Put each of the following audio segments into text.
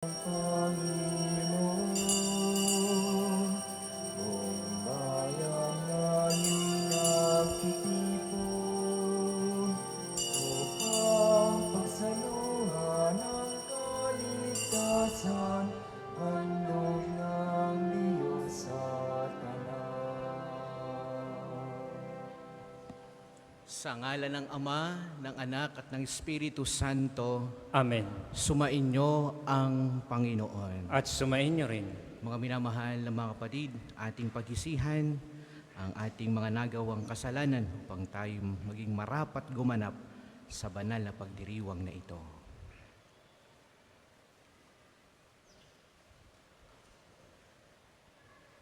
Panginoon, buong bayan ngayon nagtitipon upang pagsaluhan ang kaligtasan, handog ng Diyos sa tanan. Sa ngalan ng Ama, ng Anak at ng Espiritu Santo, Amen. sumainyo ang Panginoon. At sumainyo rin. Mga minamahal na mga kapatid, ating paghisihan ang ating mga nagawang kasalanan upang tayo maging marapat gumanap sa banal na pagdiriwang na ito.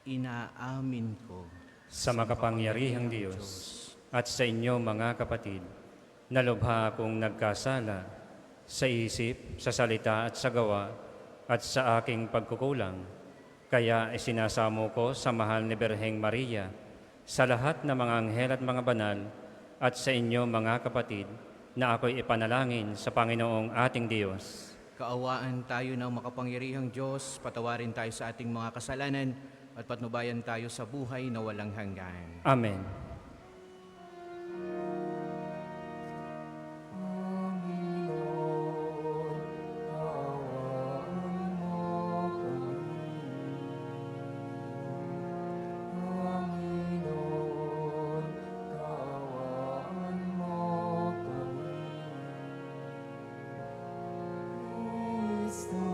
Inaamin ko Sa makapangyarihang Diyos at sa inyo mga kapatid, nalubha akong nagkasala sa isip, sa salita at sa gawa at sa aking pagkukulang. Kaya isinasamo ko sa mahal ni Birheng Maria, sa lahat ng mga anghel at mga banal, at sa inyo mga kapatid, na ako'y ipanalangin sa Panginoong ating Diyos. Kaawaan tayo ng makapangyarihang Diyos, patawarin tayo sa ating mga kasalanan, at patnubayan tayo sa buhay na walang hanggan. Amen. Panginoon, kaawaan mo kami. Panginoon, kaawaan mo kami. Kristo,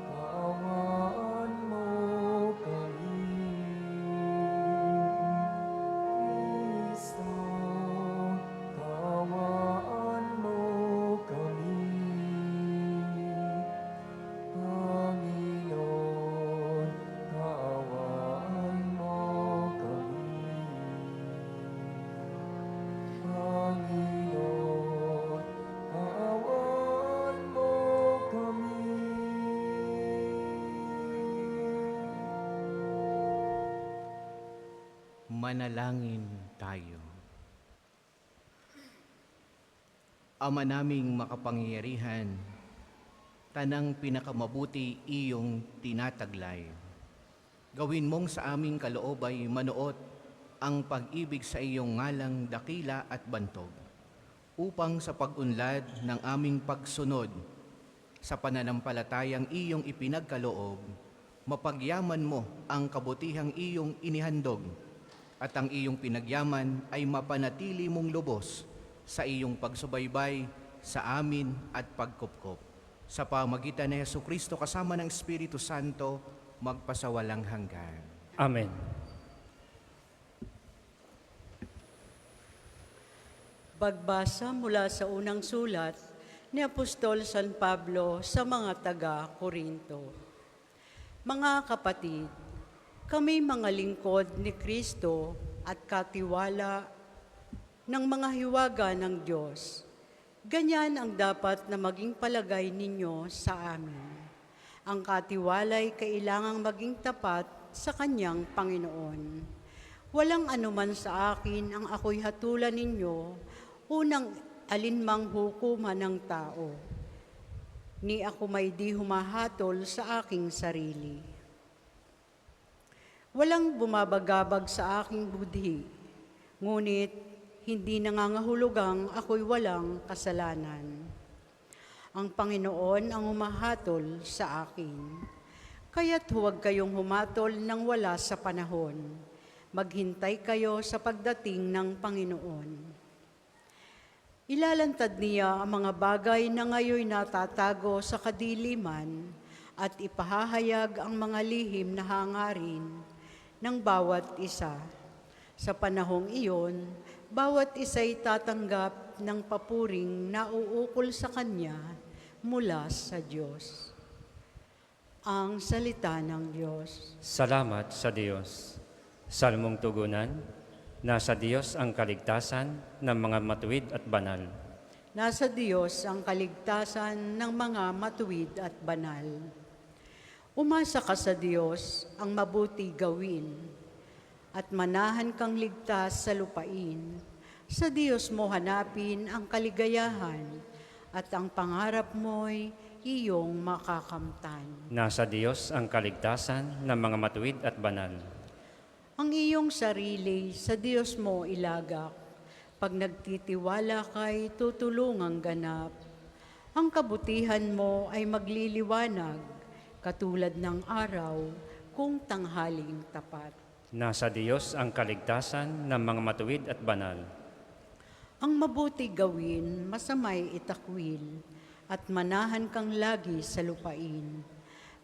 kaawaan mo kami. Kristo, kaawaan mo kami. Panginoon, kaawaan mo kami. Panginoon, kaawaan mo kami. Manalangin tayo. Ama naming makapangyarihan, tanang pinakamabuti iyong tinataglay. Gawin mong sa aming kaloob ay manuot ang pag-ibig sa iyong ngalang dakila at bantog, upang sa pag-unlad ng aming pagsunod sa pananampalatayang iyong ipinagkaloob, mapagyaman mo ang kabutihang iyong inihandog, at ang iyong pinagyaman ay mapanatili mong lubos sa iyong pagsubaybay sa amin at pagkupkop. Sa pamagitan ni Jesucristo kasama ng Espiritu Santo, magpasawalang hanggan. Amen. Pagbasa mula sa unang sulat ni Apostol San Pablo sa mga taga-Korinto. Mga kapatid, kami mga lingkod ni Kristo at katiwala ng mga hiwaga ng Diyos. Ganyan ang dapat na maging palagay ninyo sa amin. Ang katiwala'y kailangang maging tapat sa Kanyang Panginoon. Walang anuman sa akin ang ako'y hatulan ninyo, unang alinmang hukuman ng tao. Ni ako may di humahatol sa aking sarili. Walang bumabagabag sa aking budhi, ngunit hindi nangangahulugang ako'y walang kasalanan. Ang Panginoon ang humahatol sa akin. Kaya't huwag kayong humatol nang wala sa panahon. Maghintay kayo sa pagdating ng Panginoon. Ilalantad niya ang mga bagay na ngayon natatago sa kadiliman at ipahahayag ang mga lihim na hangarin ng bawat isa. Sa panahong iyon, bawat isa'y tatanggap ng papuring na uukol sa Kanya mula sa Diyos. Ang salita ng Diyos. Salamat sa Diyos. Salmong tugunan, nasa Diyos ang kaligtasan ng mga matuwid at banal. Nasa Diyos ang kaligtasan ng mga matuwid at banal. Umasa ka sa Diyos ang mabuti gawin, at manahan kang ligtas sa lupain. Sa Diyos mo hanapin ang kaligayahan, at ang pangarap mo'y iyong makakamtan. Nasa Diyos ang kaligtasan ng mga matuwid at banal. Ang iyong sarili sa Diyos mo ilagak. Pag nagtitiwala kay tutulungang ganap. Ang kabutihan mo ay magliliwanag, katulad ng araw kung tanghaling tapat. Nasa Diyos ang kaligtasan ng mga matuwid at banal. Ang mabuti gawin, masamay itakwil, at manahan kang lagi sa lupain.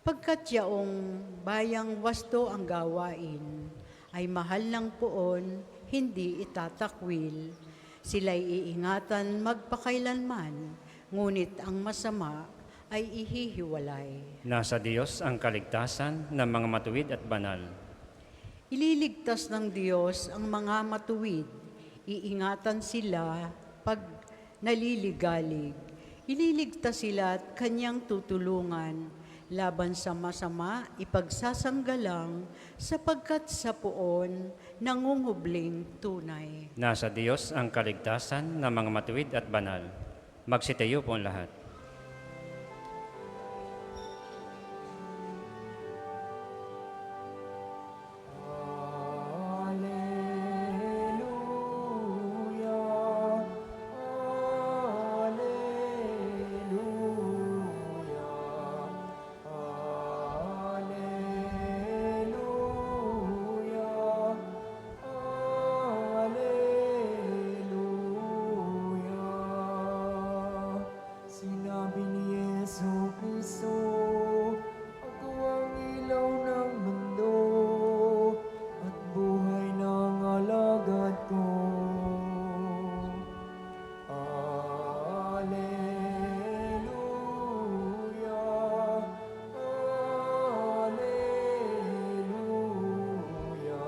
Pagkat yaong bayang wasto ang gawain, ay mahal ng poon, hindi itatakwil. Sila'y iingatan magpakailanman, ngunit ang masama ay ihihiwalay. Nasa Diyos ang kaligtasan ng mga matuwid at banal. Ililigtas ng Diyos ang mga matuwid, iingatan sila pag naliligalig. Ililigtas sila at kanyang tutulungan, laban sa masama ipagsasanggalang, sapagkat sa poon nangungubling tunay. Nasa Diyos ang kaligtasan ng mga matuwid at banal. Magsitayo po ang lahat. Alleluia, alleluia, alleluia. Sinabi ni Jesucristo, ako ang ilaw ng mundo at buhay ng alagad ko. Alleluia, alleluia,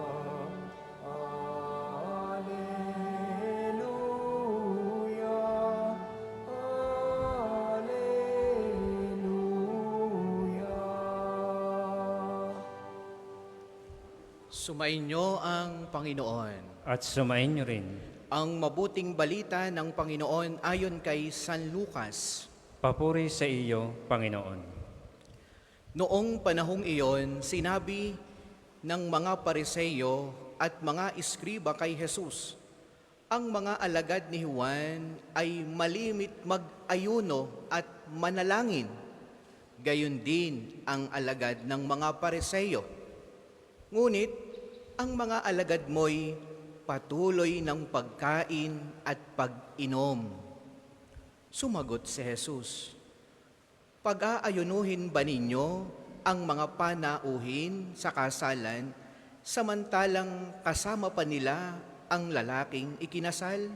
alleluia, alleluia. Sumainyo ang Panginoon. At sumain niyo rin. Ang mabuting balita ng Panginoon ayon kay San Lucas. Papuri sa iyo, Panginoon. Noong panahong iyon, sinabi ng mga Pariseo at mga iskriba kay Jesus, ang mga alagad ni Juan ay malimit mag-ayuno at manalangin. Gayon din ang alagad ng mga Pariseo. Ngunit ang mga alagad mo'y patuloy ng pagkain at pag-inom. Sumagot si Jesus, pag-aayunuhin ba ninyo ang mga panauhin sa kasalan, samantalang kasama pa nila ang lalaking ikinasal?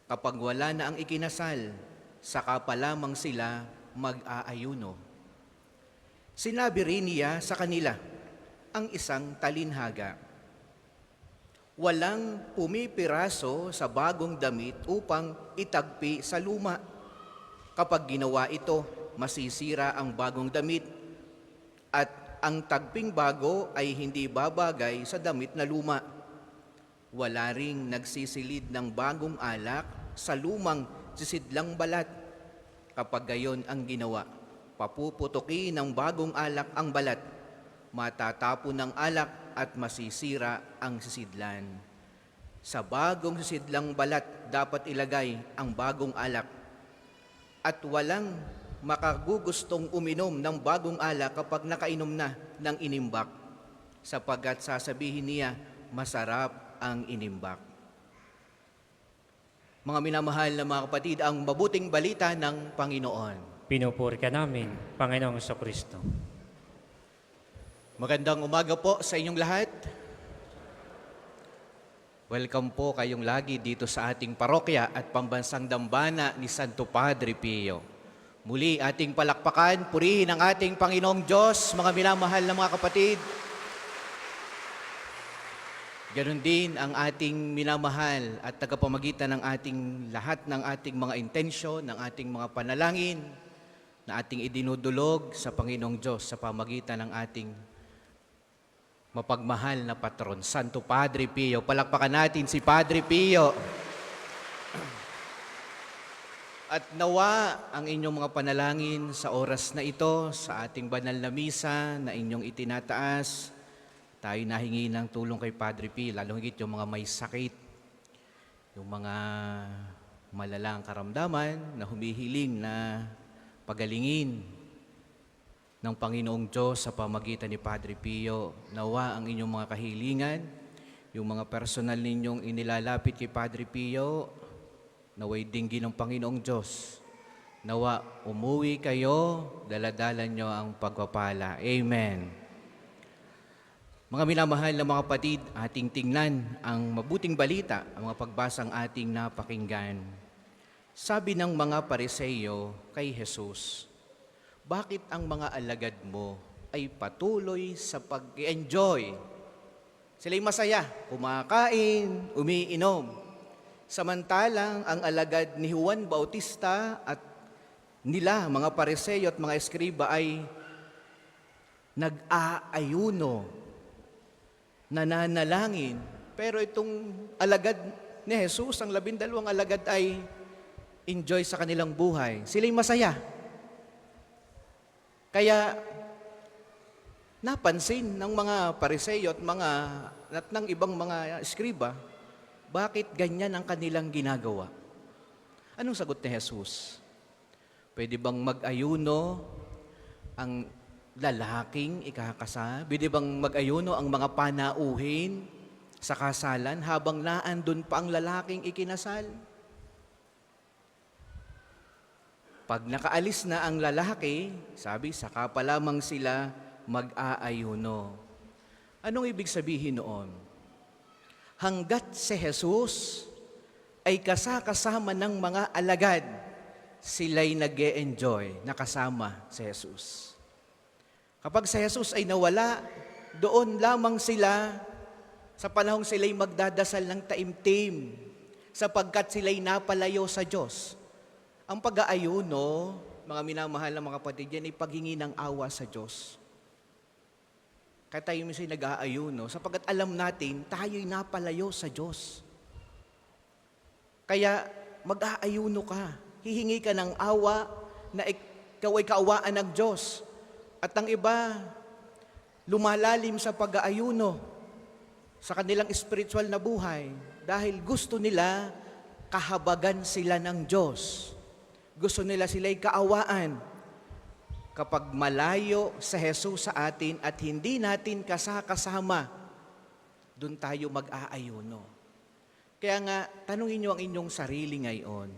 Kapag wala na ang ikinasal, saka pa lamang sila mag-aayuno. Sinabi rin niya sa kanila ang isang talinhaga, walang pumipiraso sa bagong damit upang itagpi sa luma. Kapag ginawa ito, masisira ang bagong damit at ang tagping bago ay hindi babagay sa damit na luma. Wala ring nagsisilid ng bagong alak sa lumang sisidlang balat. Kapag gayon ang ginawa, papuputukin ng bagong alak ang balat. Matatapon ng alak at masisira ang sisidlan. Sa bagong sisidlang balat dapat ilagay ang bagong alak. At walang makagugustong uminom ng bagong alak kapag nakainom na ng inimbak, sapagkat sasabihin niya, masarap ang inimbak. Mga minamahal na mga kapatid, ang mabuting balita ng Panginoon. Pinupuri ka namin, Panginoong Kristo. Magandang umaga po sa inyong lahat. Welcome po kayong lagi dito sa ating parokya at pambansang dambana ni Santo Padre Pio. Muli ating palakpakan, purihin ang ating Panginoong Diyos, mga minamahal na mga kapatid. Ganon din ang ating minamahal at tagapamagitan ng ating lahat ng ating mga intensyon, ng ating mga panalangin, na ating idinudulog sa Panginoong Diyos sa pamagitan ng ating mapagmahal na patron, Santo Padre Pio. Palakpakan natin si Padre Pio. At nawa ang inyong mga panalangin sa oras na ito, sa ating banal na misa na inyong itinataas, tayo nahingi ng tulong kay Padre P, lalo higit yung mga may sakit, yung mga malalang karamdaman na humihiling na pagalingin ng Panginoong Diyos sa pamagitan ni Padre Pio. Nawa ang inyong mga kahilingan, yung mga personal ninyong inilalapit kay Padre Pio, naway dinggin ng Panginoong Diyos. Nawa umuwi kayo, daladalan nyo ang pagpapala. Amen. Mga minamahal na mga kapatid, ating tingnan ang mabuting balita, ang mga pagbasang ating napakinggan. Sabi ng mga Pariseyo kay Jesus, bakit ang mga alagad mo ay patuloy sa pag-enjoy? Sila'y masaya, kumakain, umiinom. Samantalang ang alagad ni Juan Bautista at nila, mga Pariseyo at mga Eskriba ay nag-aayuno, nananalangin. Pero itong alagad ni Jesus, ang 12 alagad ay enjoy sa kanilang buhay. Sila'y masaya. Kaya napansin ng mga Pariseyo at ng ibang mga Eskriba, bakit ganyan ang kanilang ginagawa? Anong sagot ni Jesus? Pwede bang mag-ayuno ang lalaking ikakasal? Pwede bang mag-ayuno ang mga panauhin sa kasalan habang naandun pa ang lalaking ikinasal? Pag nakaalis na ang lalaki, sabi, saka pa lamang sila mag-aayuno. Anong ibig sabihin noon? Hanggat si Jesus ay kasama ng mga alagad, sila'y nag-e-enjoy nakasama si Jesus. Kapag si Jesus ay nawala, doon lamang sila sa panahong sila'y magdadasal ng taimtim sapagkat sila'y napalayo sa Diyos. Ang pag-aayuno, mga minamahal na mga kapatid, yan ay paghingi ng awa sa Diyos. Kaya tayo minsan nag-aayuno, sapagkat alam natin, tayo'y napalayo sa Diyos. Kaya mag-aayuno ka, hihingi ka ng awa na ikaw ay kaawaan ng Diyos. At ang iba, lumalalim sa pag-aayuno sa kanilang spiritual na buhay dahil gusto nila kahabagan sila ng Diyos. Gusto nila sila'y kaawaan. Kapag malayo sa Jesus sa atin at hindi natin kasama, doon tayo mag-aayuno. Kaya nga, tanungin niyo ang inyong sarili ngayon.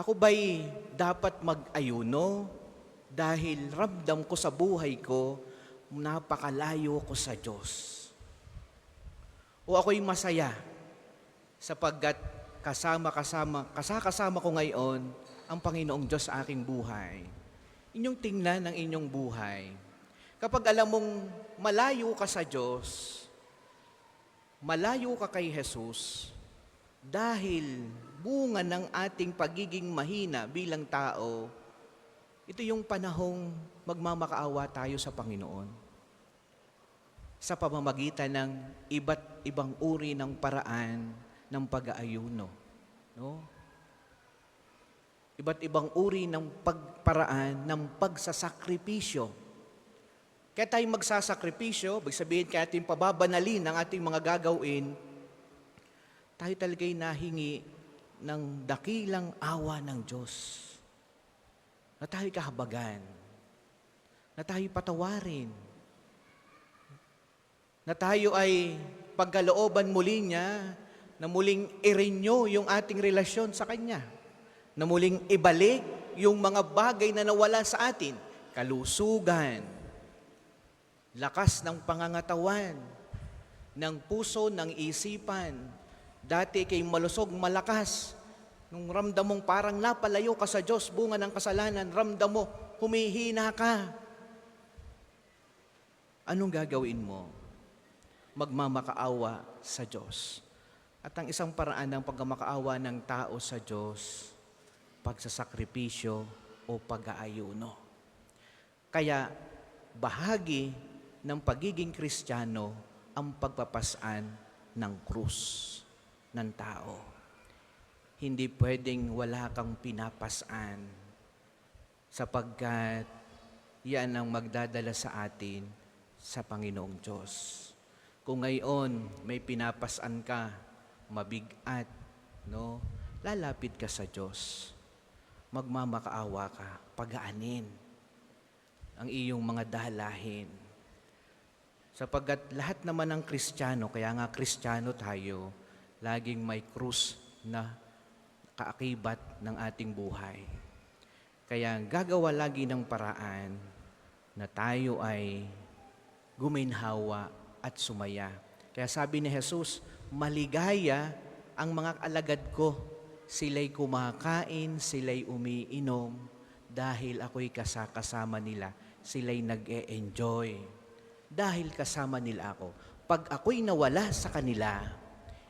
Ako ba'y dapat mag-ayuno dahil ramdam ko sa buhay ko, napakalayo ko sa Diyos? O ako'y masaya sapagkat kasama ko ngayon ang Panginoong Diyos sa aking buhay. Inyong tingnan ang inyong buhay. Kapag alam mong malayo ka sa Diyos, malayo ka kay Jesus, dahil bunga ng ating pagiging mahina bilang tao, ito yung panahong magmamakaawa tayo sa Panginoon sa pamamagitan ng iba't ibang uri ng paraan ng pag-aayuno. No? Iba't ibang uri ng pagparaan ng pagsasakripisyo. Kaya tayo magsasakripisyo, ibig sabihin kaya ating pababanalin ang ating mga gagawin, tayo talaga'y nahingi ng dakilang awa ng Diyos. Na tayo kahabagan, na tayo patawarin, na tayo ay pagkalooban muli niya, na muling i-renew yung ating relasyon sa Kanya, na muling ibalik yung mga bagay na nawala sa atin, kalusugan, lakas ng pangangatawan, ng puso, ng isipan. Dati kay malusog, malakas. Nung ramdam mong parang napalayo ka sa Diyos, bunga ng kasalanan, ramdam mo, humihina ka. Anong gagawin mo? Magmamakaawa sa Diyos. At ang isang paraan ng pagmamakaawa ng tao sa Diyos, pagsasakripisyo o pag-aayuno. Kaya bahagi ng pagiging Kristiyano ang pagpapasan ng krus ng tao. hindi pwedeng wala kang pinapasan sapagkat yan ang magdadala sa atin sa Panginoong Diyos. Kung ngayon may pinapasan ka, mabigat, no? Lalapit ka sa Diyos. Magmamakaawa ka, pagaanin ang iyong mga dalahin. Sapagkat lahat naman ng Kristiyano, kaya nga Kristiyano tayo, laging may krus na kaakibat ng ating buhay. Kaya gagawa lagi ng paraan na tayo ay guminhawa at sumaya. Kaya sabi ni Jesus, maligaya ang mga alagad ko. Sila'y kumakain, sila'y umiinom, dahil ako'y kasama nila. Sila'y nag-e-enjoy. Dahil kasama nila ako. Pag ako'y nawala sa kanila,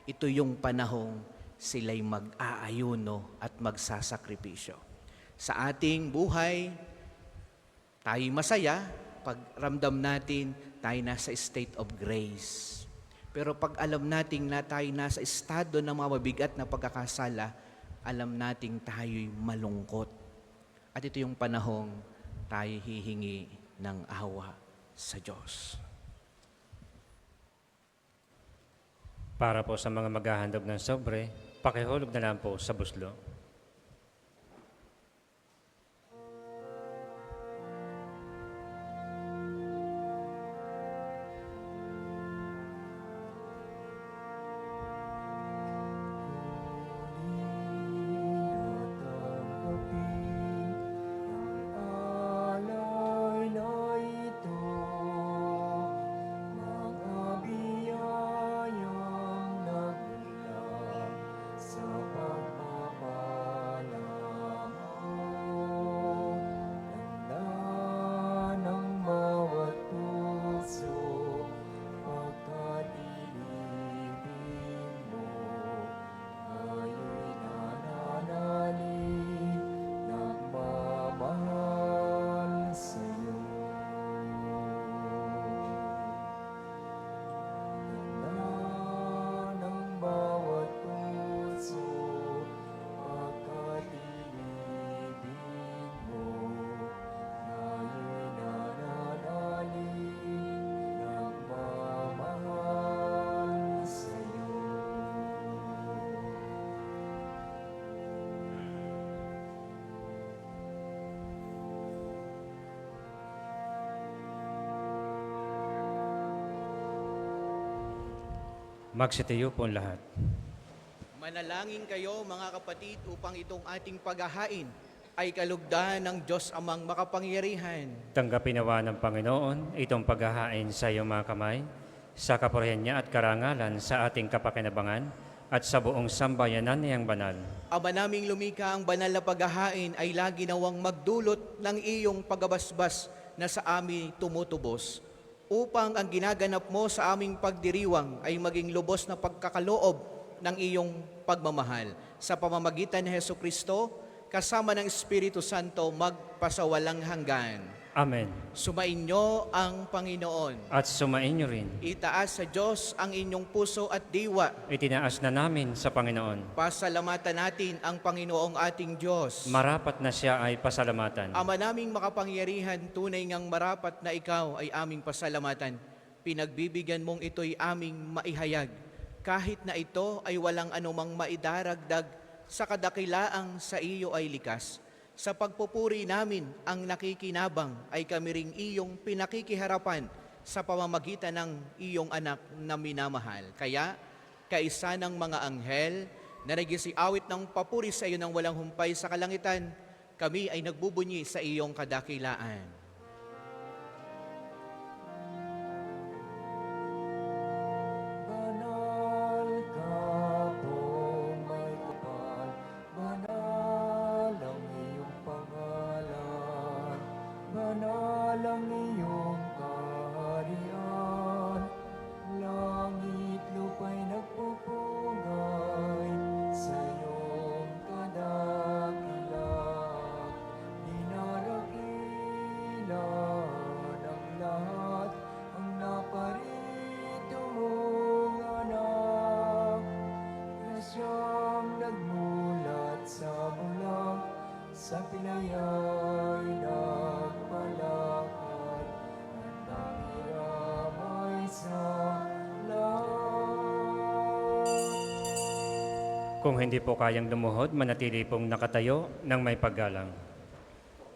ito yung panahong sila'y mag-aayuno at magsasakripisyo. Sa ating buhay, tayo'y masaya pag ramdam natin tayo nasa state of grace. Pero pag alam natin na tayo nasa estado ng mga mabigat na pagkakasala, alam natin tayo'y malungkot. At ito yung panahong tayo hihingi ng awa sa Diyos. Para po sa mga maghahandog ng sobre, pakihulog na lang po sa buslo. Magsitayo po ang lahat. Manalangin kayo mga kapatid upang itong ating paghahain ay kalugdan ng Diyos amang makapangyarihan. Tanggapin nawa ng Panginoon itong paghahain sa iyong mga kamay, sa kapurihan niya at karangalan sa ating kapakinabangan at sa buong sambayanan niyang banal. Ama naming lumika, ang banal na paghahain ay lagi nawang magdulot ng iyong pagabasbas na sa amin tumutubos, upang ang ginaganap mo sa aming pagdiriwang ay maging lubos na pagkakaloob ng iyong pagmamahal. Sa pamamagitan ni Hesukristo, kasama ng Espiritu Santo, magpasawalang hanggan. Amen. Sumainyo ang Panginoon. At sumainyo rin. Itaas sa Diyos ang inyong puso at diwa. Itinaas na namin sa Panginoon. Pasalamatan natin ang Panginoong ating Diyos. Marapat na siya ay pasalamatan. Ama naming makapangyarihan, tunay ngang marapat na ikaw ay aming pasalamatan. Pinagbibigyan mong ito'y aming maihayag, kahit na ito ay walang anumang maidaragdag sa kadakilaang sa iyo ay likas. Sa pagpupuri namin ang nakikinabang ay kami ring iyong pinakikiharapan sa pamamagitan ng iyong anak na minamahal. Kaya, kaisa ng mga anghel na nagisiawit ng papuri sa iyo ng walang humpay sa kalangitan, kami ay nagbubunyi sa iyong kadakilaan. Banal ka po, may kapal, banal ang iyong pangalan, banal ang iyong kaharian, langit lupa'y nagpupugay sa iyong kadakilaan, dinaragin Kung hindi po kayang lumuhod, manatili pong nakatayo ng may paggalang.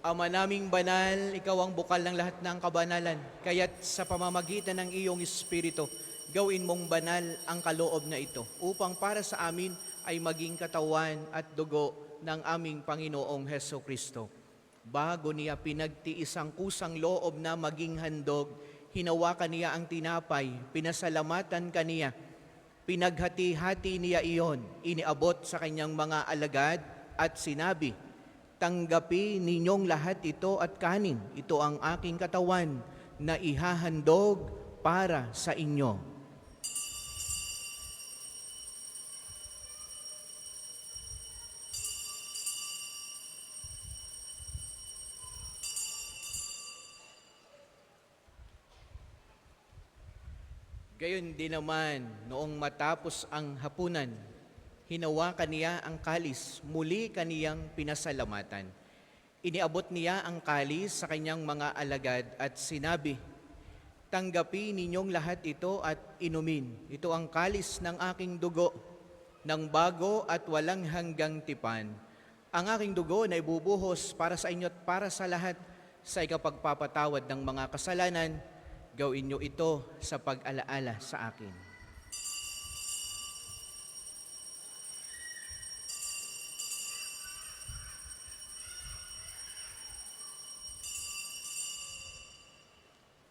Ama naming banal, ikaw ang bukal ng lahat ng kabanalan. Kaya't sa pamamagitan ng iyong Espiritu, gawin mong banal ang kaloob na ito upang para sa amin ay maging katawan at dugo ng aming Panginoong Heso Kristo. Bago niya pinagtiis ang kusang loob na maging handog, hinawakan niya ang tinapay, pinasalamatan kaniya, pinaghati-hati niya iyon, iniabot sa kanyang mga alagad at sinabi, "Tanggapin ninyong lahat ito at kanin. Ito ang aking katawan na ihahandog para sa inyo." Gayon din naman, noong matapos ang hapunan, hinawakan niya ang kalis, muli kaniyang pinasalamatan. Iniabot niya ang kalis sa kanyang mga alagad at sinabi, "Tanggapin ninyong lahat ito at inumin. Ito ang kalis ng aking dugo, ng bago at walang hanggang tipan. Ang aking dugo na ibubuhos para sa inyo at para sa lahat sa ikapagpapatawad ng mga kasalanan. Gawin niyo ito sa pag-alaala sa akin."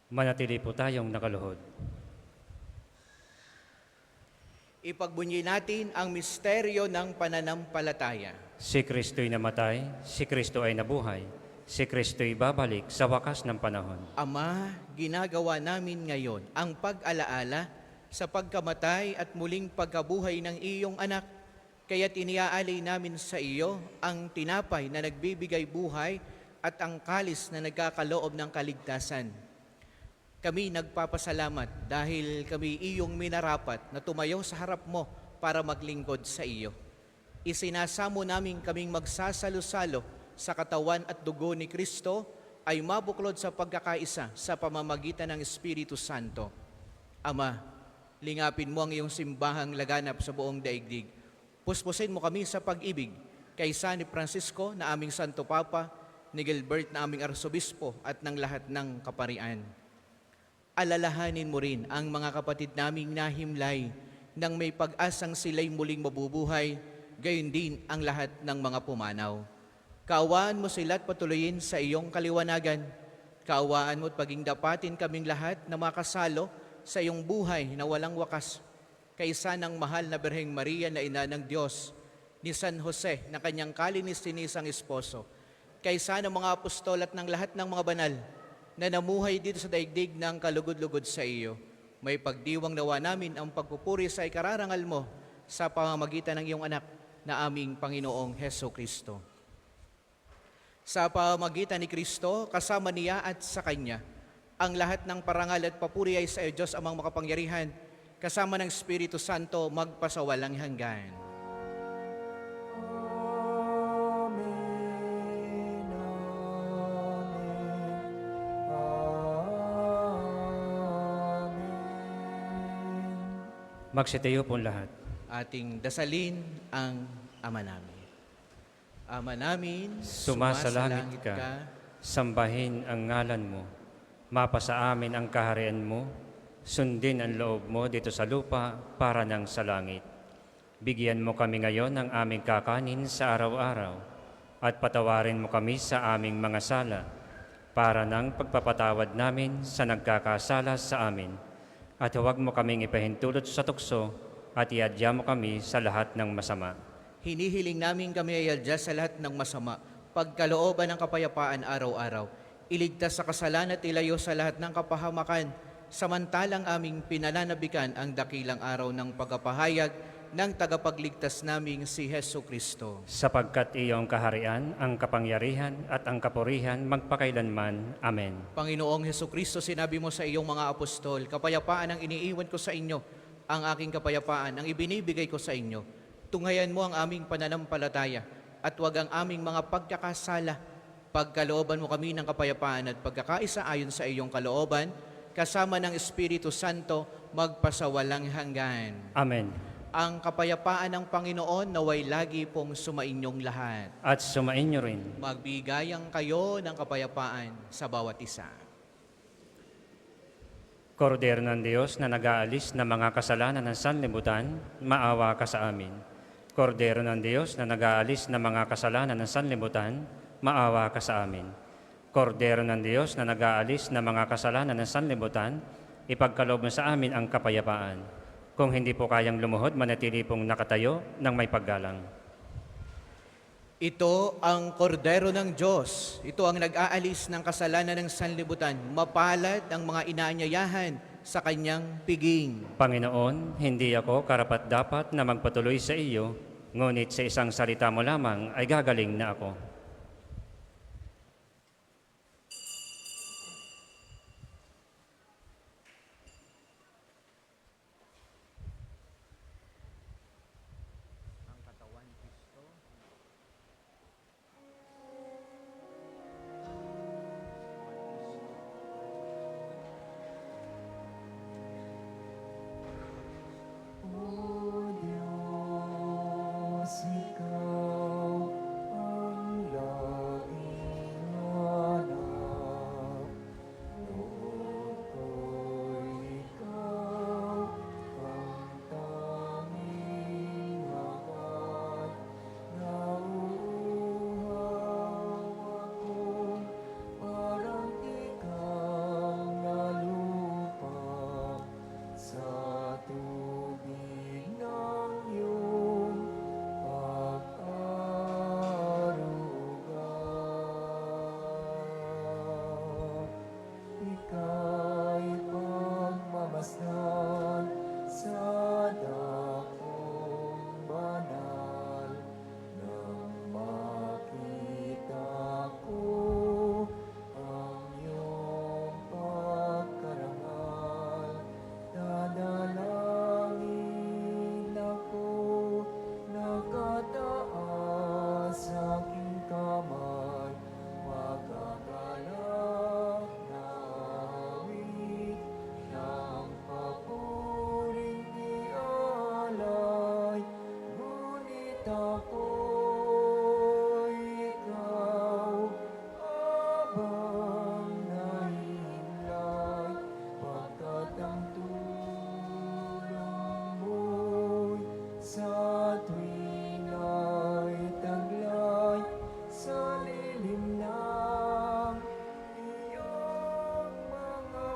Manatili po tayong nakaluhod. Ipagbunyi natin ang misteryo ng pananampalataya. Si Kristo'y namatay, si Kristo ay nabuhay, si Kristo'y babalik sa wakas ng panahon. Ama, ginagawa namin ngayon ang pag-alaala sa pagkamatay at muling pagkabuhay ng iyong anak. Kaya't iniaalay namin sa iyo ang tinapay na nagbibigay buhay at ang kalis na nagkakaloob ng kaligtasan. Kami nagpapasalamat dahil kami iyong minarapat na tumayo sa harap mo para maglingkod sa iyo. Isinasamo namin kaming magsasalo-salo sa katawan at dugo ni Kristo ay mabuklod sa pagkakaisa sa pamamagitan ng Espiritu Santo. Ama, lingapin mo ang iyong simbahang laganap sa buong daigdig. Puspusin mo kami sa pag-ibig kay San Francisco na aming Santo Papa, ni Gilbert na aming Arsobispo at ng lahat ng kaparian. Alalahanin mo rin ang mga kapatid naming nahimlay nang may pag-asang sila'y muling mabubuhay, gayon din ang lahat ng mga pumanaw. Kaawaan mo sila at patuloyin sa iyong kaliwanagan. Kaawaan mo at paging dapatin kaming lahat na makasalo sa iyong buhay na walang wakas. Kaysa ng mahal na Birheng Maria na ina ng Diyos, ni San Jose na kanyang kalinis-tinisang esposo, kaysa ng mga apostol at ng lahat ng mga banal na namuhay dito sa daigdig ng kalugod-lugod sa iyo, may pagdiwang nawa namin ang pagpupuri sa ikararangal mo sa pamamagitan ng iyong anak na aming Panginoong Heso Kristo. Sa pamamagitan ni Kristo, kasama niya at sa Kanya, ang lahat ng parangal at papuri ay sa iyo, Diyos amang makapangyarihan, kasama ng Espiritu Santo, magpasawalang hanggan. Magsitayo po lahat. Ating dasalin ang Ama namin. Ama namin, Sumasalangit ka, sambahin ang ngalan mo, mapasa amin ang kaharian mo, sundin ang loob mo dito sa lupa para ng sa langit. Bigyan mo kami ngayon ng aming kakanin sa araw-araw at patawarin mo kami sa aming mga sala para ng pagpapatawad namin sa nagkakasala sa amin. At huwag mo kaming ipahintulot sa tukso at iadya mo kami sa lahat ng masama. Hinihiling namin kami ay adya sa lahat ng masama, pagkalooban ng kapayapaan araw-araw. Iligtas sa kasalan at ilayo sa lahat ng kapahamakan, samantalang aming pinananabikan ang dakilang araw ng pagkapahayag ng tagapagligtas naming si Heso Kristo. Sapagkat iyong kaharian, ang kapangyarihan at ang kapurihan magpakailanman. Amen. Panginoong Heso Kristo, sinabi mo sa iyong mga apostol, kapayapaan ang iniiwan ko sa inyo, ang aking kapayapaan ang ibinibigay ko sa inyo. Tunghayan mo ang aming pananampalataya at huwag ang aming mga pagkakasala. Pagkalooban mo kami ng kapayapaan at pagkakaisa ayon sa iyong kalooban, kasama ng Espiritu Santo, magpasawalang hanggan. Amen. Ang kapayapaan ng Panginoon naway lagi pong sumainyong lahat. At sumainyo rin. Magbigayan kayo ng kapayapaan sa bawat isa. Kordero ng Diyos na nag-aalis ng mga kasalanan ng sanlibutan, maawa ka sa amin. Kordero ng Diyos na nag-aalis ng mga kasalanan ng sanlibutan, maawa ka sa amin. Kordero ng Diyos na nag-aalis ng mga kasalanan ng sanlibutan, ipagkaloob mo sa amin ang kapayapaan. Kung hindi po kayang lumuhod, manatili pong nakatayo ng may paggalang. Ito ang kordero ng Diyos. Ito ang nag-aalis ng kasalanan ng sanlibutan. Mapalad ang mga inaanyayahan sa kanyang piging. Panginoon, hindi ako karapat-dapat na magpatuloy sa iyo, ngunit sa isang salita mo lamang ay gagaling na ako. O Diyos, Ikaw ang laging hanap. Loob ko'y Ikaw ang tanging hangad. Nauuhaw akong parang tikang na lupa sa tubig ng iyong pag-aruga. Ika'y pagmamasdan sa dakong banal nang makita ko ang iyong pagkarangal. Dadalangin ako, nakataas sa aking kamay, magagalak na awit ng papuring ialay. Ngunit ako'y ikaw habang nahihimlay, pagkat ang tulong mo'y sa tuwing ay taglay sa lilim ng iyong mga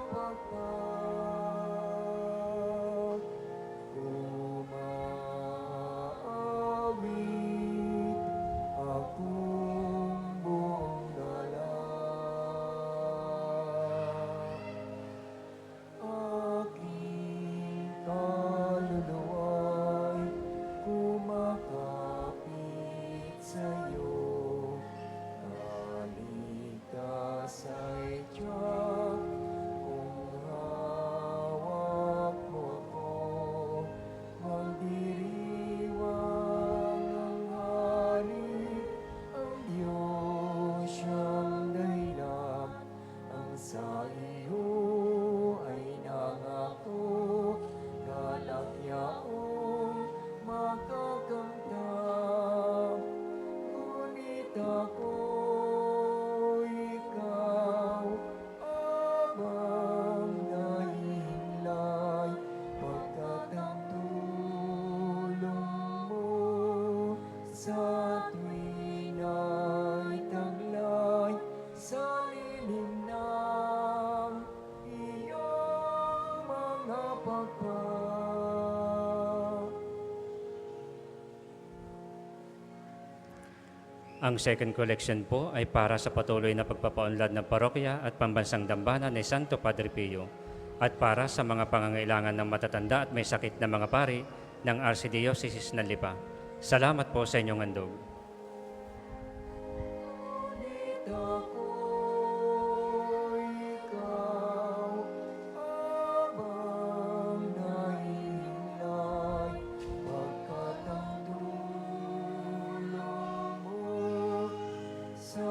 pagpag. Umaawit akong buong dala. Aking kaluluwa'y kumakapit sa'yo. Naligtas ay tiyak kung hawak mo ako. Magdiriwang ang hari, ang Diyos siyang dahilan. Ang sa iyo ay nangako, galak yaong makakamtan. Ngunit ako'y ikaw habang nahihimlay, pagkat ang tulong mo sa tuwing ay taglay sa lilim ng iyong mga pagpag. Ang second collection po ay para sa patuloy na pagpapaunlad ng parokya at pambansang dambana ni Santo Padre Pio at para sa mga pangangailangan ng matatanda at may sakit na mga pari ng Archdiocese ng Lipa. Salamat po sa inyong handog. Ngunit ako'y ikaw habang nahihimlay, pagkat ang tulong mo sa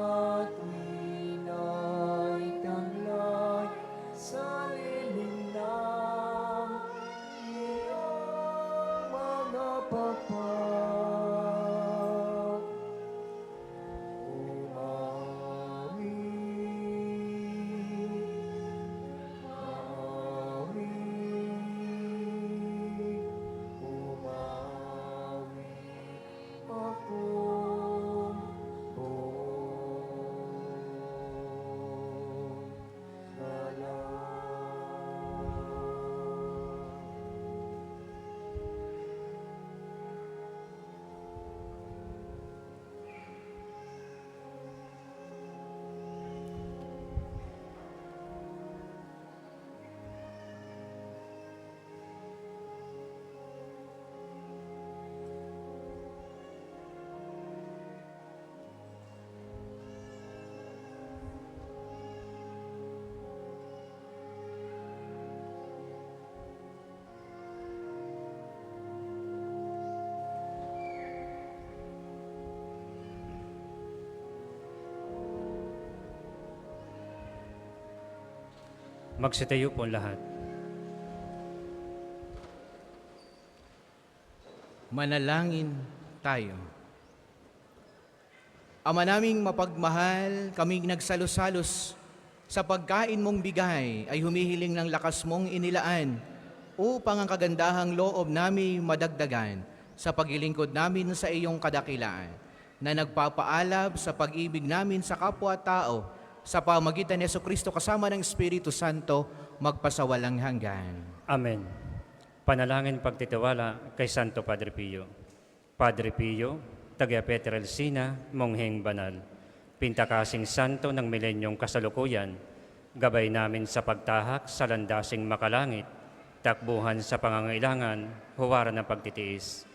tuwing ay taglay sa lilim ng iyong mga Magsitayo po lahat. Manalangin tayo. Ama naming mapagmahal, kaming nagsalos-salos sa pagkain mong bigay ay humihiling ng lakas mong inilaan upang ang kagandahang loob namin madagdagan sa paglilingkod namin sa iyong kadakilaan na nagpapaalab sa pag-ibig namin sa kapwa-tao sa pamagitan ni Jesucristo kasama ng Espiritu Santo magpasawalang hanggan. Amen. Panalangin pagtitiwala kay Santo Padre Pio. Padre Pio, taga Pietrelcina, Mongheng Banal, pintakasing santo ng milenyong kasalukuyan, gabay namin sa pagtahak sa landasing makalangit, takbuhan sa pangangailangan, huwaran ng pagtitiis.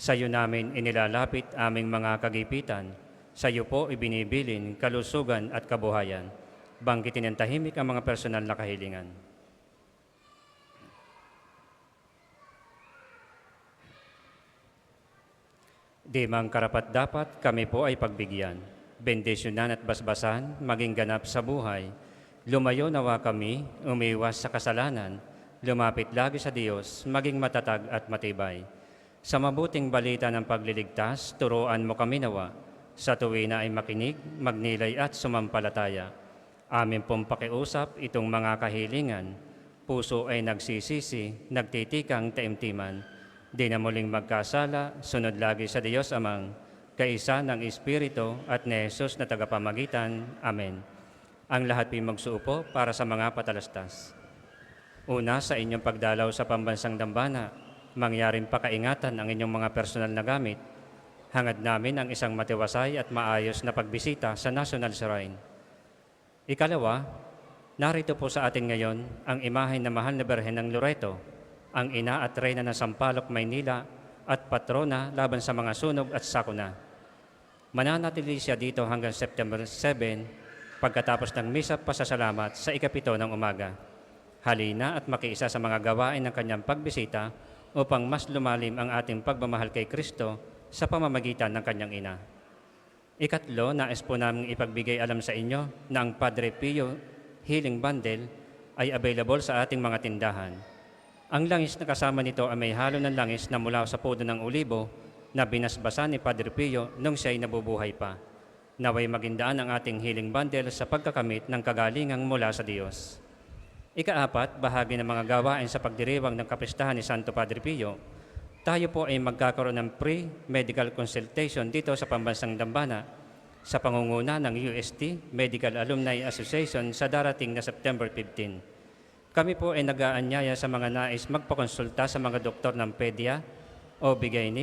Sa iyo namin inilalapit aming mga kagipitan, sa iyo po ibinibilin kalusugan at kabuhayan. Banggitin ng tahimik ang mga personal na kahilingan. Di mang karapat-dapat kami po ay pagbigyan, bendisyonan at basbasan, maging ganap sa buhay. Lumayo nawa kami, umiwas sa kasalanan, lumapit lagi sa Diyos, maging matatag at matibay. Sa mabuting balita ng pagliligtas, turuan mo kami nawa. Sa tuwina ay makinig, magnilay at sumampalataya. Amin pong pakiusap itong mga kahilingan. Puso ay nagsisisi, nagtitikang taimtiman. Di na muling magkasala, sunod lagi sa Diyos Amang, kaisa ng Espiritu at ni Jesus na tagapamagitan. Amen. Ang lahat po'y magsuupo para sa mga patalastas. Una, sa inyong pagdalaw sa pambansang dambana, mangyaring pakaingatan ang inyong mga personal na gamit. Hangad namin ang isang matiwasay at maayos na pagbisita sa National Shrine. Ikalawa, narito po sa atin ngayon ang imahe na mahal na Birhen ng Loreto, ang ina at reyna ng Sampaloc, Maynila at patrona laban sa mga sunog at sakuna. Mananatili siya dito hanggang September 7 pagkatapos ng misa pasasalamat sa 7 ng umaga. Halina at makiisa sa mga gawain ng kanyang pagbisita upang mas lumalim ang ating pagmamahal kay Kristo sa pamamagitan ng kanyang ina. Ikatlo, nais po namin ipagbigay alam sa inyo na ang Padre Pio Healing Bundle ay available sa ating mga tindahan. Ang langis na kasama nito ay may halo ng langis na mula sa puno ng olibo na binasbasan ni Padre Pio nung siya'y nabubuhay pa. Naway magindaan ang ating healing bundle sa pagkakamit ng kagalingang mula sa Diyos. Ikaapat, bahagi ng mga gawain sa pagdiriwang ng kapistahan ni Santo Padre Pio, tayo po ay magkakaroon ng pre-medical consultation dito sa Pambansang Dambana sa pangunguna ng UST Medical Alumni Association sa darating na September 15. Kami po ay nag-aanyaya sa mga nais magpakonsulta sa mga doktor ng pedia, OB-GYN,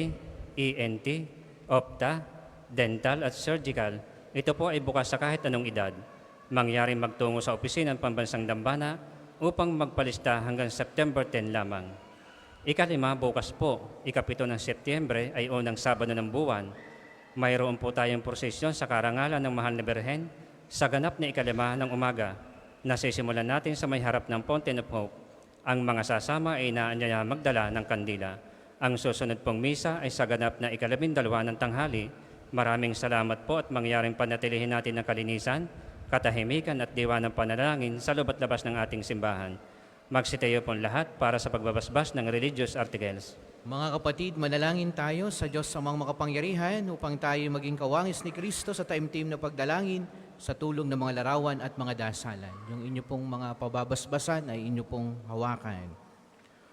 ENT, Opta, Dental at Surgical. Ito po ay bukas sa kahit anong edad. Mangyaring magtungo sa opisina ng Pambansang Dambana upang magpalista hanggang September 10 lamang. Ikalima, bukas po, 7 ng Setyembre ay unang Sabado ng buwan. Mayroon po tayong prosesyon sa karangalan ng Mahal na Birhen sa ganap na 5 ng umaga. Nasisimulan natin sa may harap ng Fountain of Hope. Ang mga sasama ay inaanyaya magdala ng kandila. Ang susunod pong misa ay sa ganap na 12 ng tanghali. Maraming salamat po at mangyaring panatilihin natin ng kalinisan, katahimikan at diwa ng panalangin sa loob at labas ng ating simbahan. Magsitayo pong lahat para sa pagbabasbas ng religious articles. Mga kapatid, manalangin tayo sa Diyos Amang makapangyarihan upang tayo maging kawangis ni Kristo sa taimtim na pagdalangin sa tulong ng mga larawan at mga dasalan. Yung inyo pong mga pababasbasan ay inyo pong hawakan.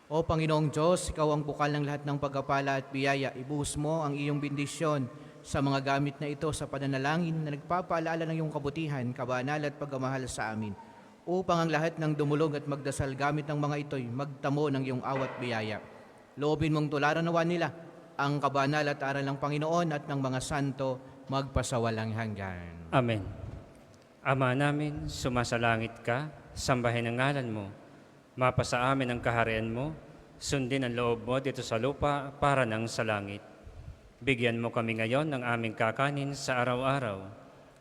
O Panginoong Diyos, Ikaw ang bukal ng lahat ng pagpapala at biyaya. Ibuhos mo ang iyong bendisyon sa mga gamit na ito sa pananalangin na nagpapaalala ng iyong kabutihan, kabanal at pagmamahal sa amin, upang ang lahat ng dumulog at magdasal gamit ng mga ito'y magtamo ng iyong awat biyaya. Loobin mong tularan nawa nila ang kabanal at aral ng Panginoon at ng mga santo magpasawalang hanggan. Amen. Ama namin, sumasalangit ka, sambahin ang ngalan mo. Mapasa amin ang kaharian mo, sundin ang loob mo dito sa lupa para nang sa langit. Bigyan mo kami ngayon ng aming kakanin sa araw-araw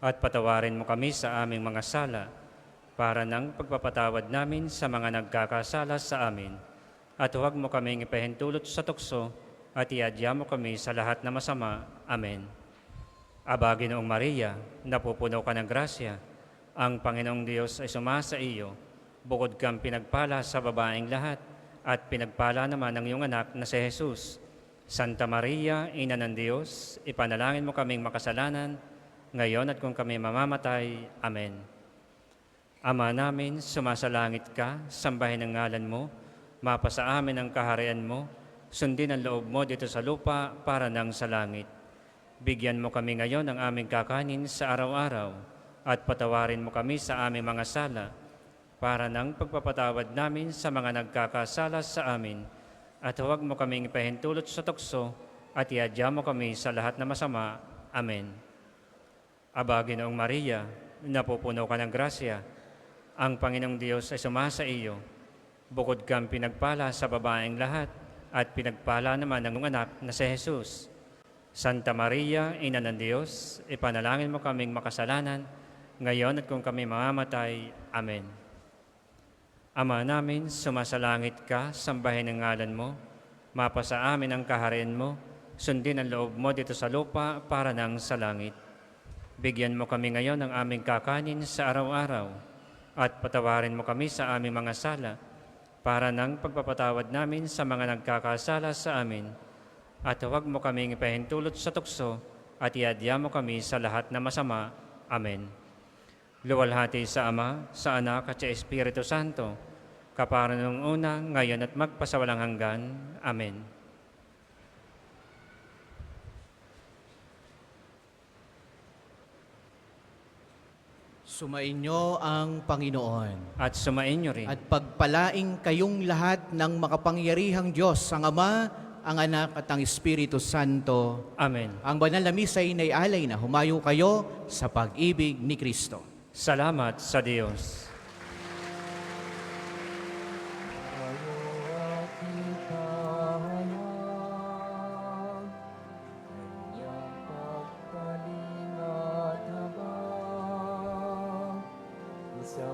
at patawarin mo kami sa aming mga sala para nang pagpapatawad namin sa mga nagkakasala sa amin. At huwag mo kaming ipahintulot sa tukso at iadya mo kami sa lahat na masama. Amen. Aba, Ginoong Maria, napupuno ka ng grasya. Ang Panginoong Diyos ay sumasa iyo. Bukod kang pinagpala sa babaeng lahat, at pinagpala naman ang iyong anak na si Jesus. Santa Maria, Ina ng Diyos, ipanalangin mo kaming makasalanan, ngayon at kung kami mamamatay. Amen. Ama namin, sumasalangit ka, sambahin ang ngalan mo, mapasa amin ang kaharian mo, sundin ang loob mo dito sa lupa para nang sa langit. Bigyan mo kami ngayon ng aming kakanin sa araw-araw, at patawarin mo kami sa aming mga sala, para nang pagpapatawad namin sa mga nagkakasala sa amin, at huwag mo kaming ipahintulot sa tukso, at iadya mo kami sa lahat na masama. Amen. Aba, Ginoong Maria, napupuno ka ng grasya, ang Panginoong Diyos ay sumasa iyo. Bukod kang pinagpala sa babaeng lahat, at pinagpala naman ang anak na si Jesus. Santa Maria, Ina ng Diyos, ipanalangin mo kaming makasalanan, ngayon at kung kami mamamatay. Amen. Ama namin, sumasalangit ka, sambahin ang ngalan mo, mapasa amin ang kaharian mo, sundin ang loob mo dito sa lupa para nang sa langit. Bigyan mo kami ngayon ng aming kakanin sa araw-araw, at patawarin mo kami sa aming mga sala, para nang pagpapatawad namin sa mga nagkakasala sa amin, at huwag mo kaming ipahintulot sa tukso, at iadya mo kami sa lahat na masama. Amen. Luwalhati sa Ama, sa Anak at sa Espiritu Santo, kapara nung una, ngayon at magpasawalang hanggan. Amen. Sumainyo ang Panginoon. At sumainyo rin. At pagpalaing kayong lahat ng makapangyarihang Diyos, ang Ama, ang Anak at ang Espiritu Santo. Amen. Ang banal na misa ay naialay na humayo kayo sa pag-ibig ni Kristo. Salamat sa Diyos. Tayo ating kahayag, Kanyang pagkalingat habang, Isa